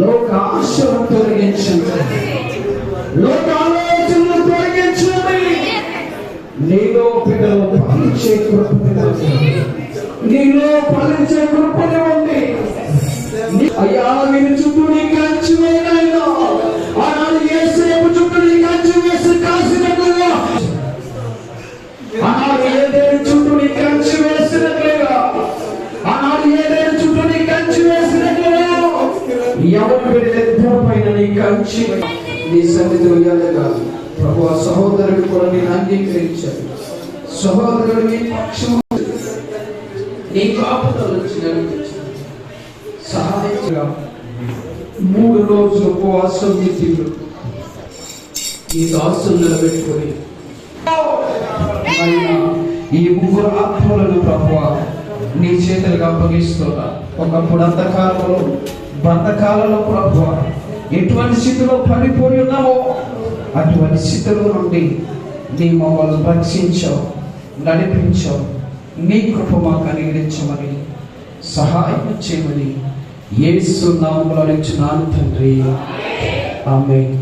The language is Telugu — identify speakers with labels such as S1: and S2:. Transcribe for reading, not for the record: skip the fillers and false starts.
S1: లోక ఆశను తొలగించండి, లోక ఆలోచనలు తొలగించండి. నీలో పిల్లలు ఫలించే కృపని, నీలో ఫలించే కృపని ఉంది. అయ్యా నేను చుట్టూ నీ కంచి వేయనైనా ఆనాడు యేసేపు చుట్టూ నీ కంచి వేసి కాసినట్లుగా, ఆనాడు ఏదేని చుట్టూ నీ కంచి వేసినట్లుగా, ఆనాడు ఏదేని చుట్టూ నీ కంచి వేసినట్లుగా ఎవరి ఇద్దరి పైన నీ కంచి నీ సన్నిధిలో ఎలాగా ప్రభు సహోదరుడు కూడా నేను అంగీకరించాను. సహోదరుడు నీ పక్షం నీ కాపుదల సహాయంగా 3 రోజులు ఉపవాసం నిత్యులు ఈ దాసులు నిలబెట్టుకొని ఈ 3 ఆత్మలను ప్రభువా నీ చేతులకు అప్పగిస్తున్నా. ఒకప్పుడు అంధకారంలో బంధకాలలో ప్రభువా ఎటువంటి స్థితిలో పడిపోయి ఉన్నావో అటువంటి స్థితిలో నుండి నీ మమ్మల్ని రక్షించావు, నడిపించావు. నీ కృప మాకు అనుగ్రహించమని సహాయం చేయమని యేసు నామములో అడుగుచున్నాను తండ్రి. ఆమేన్.